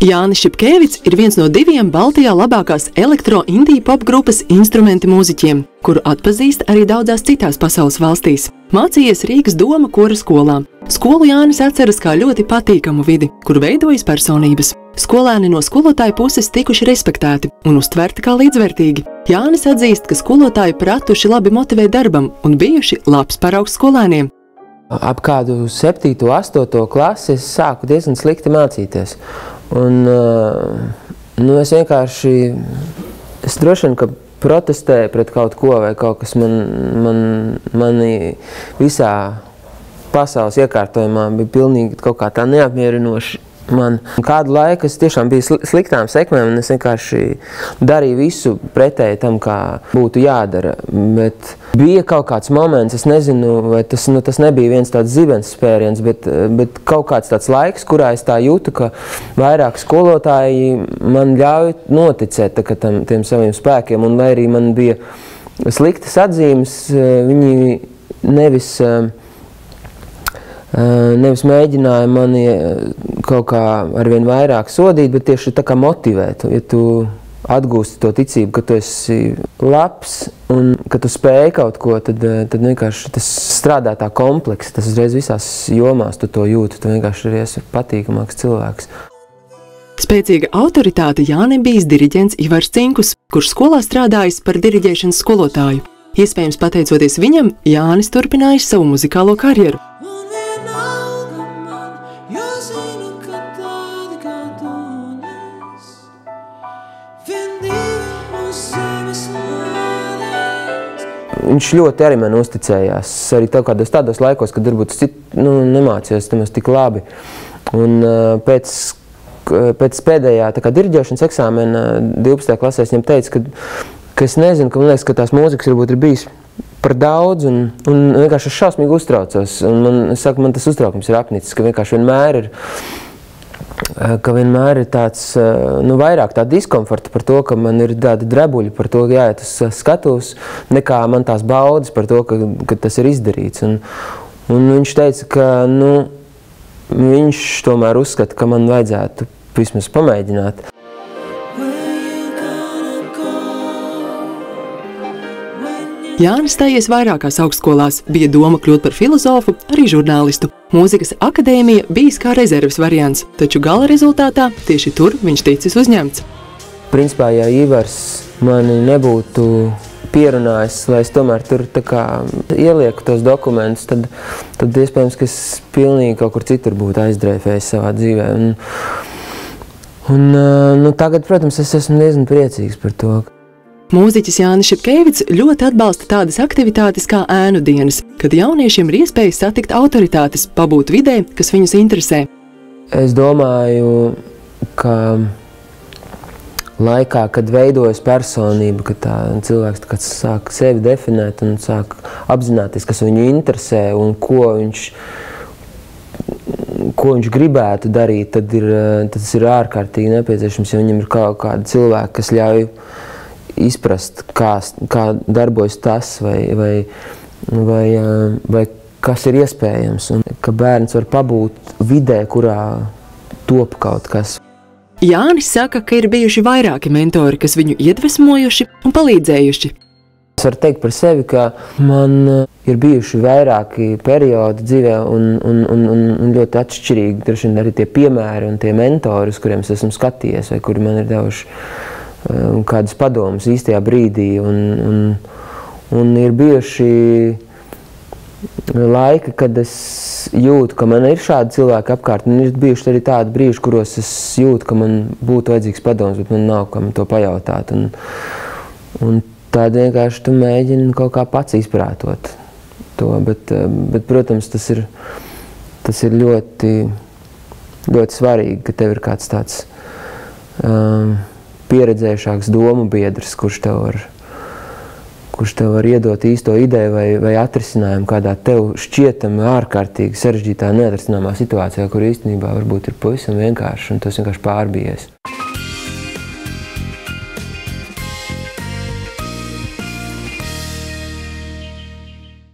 Jānis Šepkēvits ir viens no 2 Baltijā labākās elektro-indija pop grupas instrumenti mūziķiem, kuru atpazīst arī daudzās citās pasaules valstīs. Mācījies Rīgas Doma kora skolā. Skolu Jānis atceras kā ļoti patīkamu vidi, kur veidojas personības. Skolēni no skolotāju puses tikuši respektēti un uztverti kā līdzvērtīgi. Jānis atzīst, ka skolotāji pratuši labi motivēt darbam un bijuši labs paraugs skolēniem. Ap kādu 7. 8. klasi es sāku diezgan slikti mācīties. Un es vienkārši, es droši vien, ka protestēju pret kaut ko vai kaut kas mani visā pasaules iekārtojumā bija pilnīgi kaut kā tā neapmierinoši. Kādu laiku es tiešām biju sliktām sekmēm un es vienkārši darīju visu pretēji tam, kā būtu jādara. Bet bija kaut kāds moments, es nezinu, vai tas nebija viens tāds zibens spēriens, bet kaut kāds tāds laiks, kurā es tā jūtu, ka vairāk skolotāji man ļauj noticēt tiem saviem spēkiem. Un lai arī man bija sliktas atzīmes, viņi nevis mēģināja mani kaut kā arvien vairāk sodīt, bet tieši tā kā motivēt. Ja tu atgūsti to ticību, ka tu esi labs un ka tu spēj kaut ko, tad vienkārši tas strādā tā kompleksi. Tas uzreiz visās jomās tu to jūti, tu vienkārši esi patīkamāks cilvēks. Spēcīga autoritāte Jānim bijis diriģents Ivars Cinkus, kurš skolā strādājis par diriģēšanas skolotāju. Iespējams, pateicoties viņam, Jānis turpinājis savu muzikālo karjeru. Viņš ļoti arī man uzticējās, arī tādos laikos, kad varbūt nemācījos nemaz tik labi. Un pēc pēdējā diriģēšanas eksāmena 12. klasē es viņam teicu, ka es nezinu, ka man liekas, ka tās mūzikas varbūt ir bijis par daudz, un vienkārši es šausmīgi uztraucos. Un man tas uztraukums ir apnicis, ka vienmēr ir tāds, vairāk tā diskomforta par to, ka man ir tādi drebuļi par to, ka jāiet uz skatuves, nekā man tās baudas par to, ka tas ir izdarīts. Un viņš teica, ka viņš tomēr uzskata, ka man vajadzētu vismaz pamēģināt. Jānis stājies vairākās augstskolās, bija doma kļūt par filozofu, arī žurnālistu. Mūzikas akadēmija bijis kā rezerves variants, taču gala rezultātā tieši tur viņš ticis uzņemts. Principā, ja Ivars mani nebūtu pierunājis, lai es tomēr tur ielieku tos dokumentus, tad iespējams, ka es pilnīgi kaut kur citur būtu aizdreifējis savā dzīvē. Tagad, protams, es esmu diezgan priecīgs par to. Mūziķis Jānis Šepkēvits ļoti atbalsta tādas aktivitātes kā ēnu dienas, kad jauniešiem ir iespēja satikt autoritātes, pabūt vidē, kas viņus interesē. Es domāju, ka laikā, kad veidojas personība, kad cilvēks sāk sevi definēt un sāk apzināties, kas viņu interesē un ko viņš gribētu darīt, tad tas ir ārkārtīgi nepieciešams, ja viņam ir kaut kādi cilvēki, kas ļauj izprast, kā darbojas tas vai kas ir iespējams, un ka bērns var pabūt vidē, kurā top kaut kas. Jānis saka, ka ir bijuši vairāki mentori, kas viņu iedvesmojuši un palīdzējuši. Es varu teikt par sevi, ka man ir bijuši vairāki periodi dzīvē un ļoti atšķirīgi, droši vien arī tie piemēri un tie mentori, uz kuriem es esmu skatījies vai kuri man ir devuši kādas padomas īstajā brīdī, un ir bijuši laiki, kad es jūtu, ka man ir šādi cilvēki apkārt, un ir bijuši arī tādi brīži, kuros es jūtu, ka man būtu vajadzīgs padoms, bet man nav kam to pajautāt, un tādi vienkārši tu mēģini kaut kā pats izprātot to, bet protams, tas ir ļoti, ļoti svarīgi, ka tev ir kāds tāds pieredzējušāks domu biedrs, kurš tev var iedot īsto ideju vai atrisinājumu kādā tev šķietami ārkārtīgi sarežģītā neatrisināmā situācijā, kur īstenībā varbūt ir pavisam vienkārši un tas vienkārši pārbijies.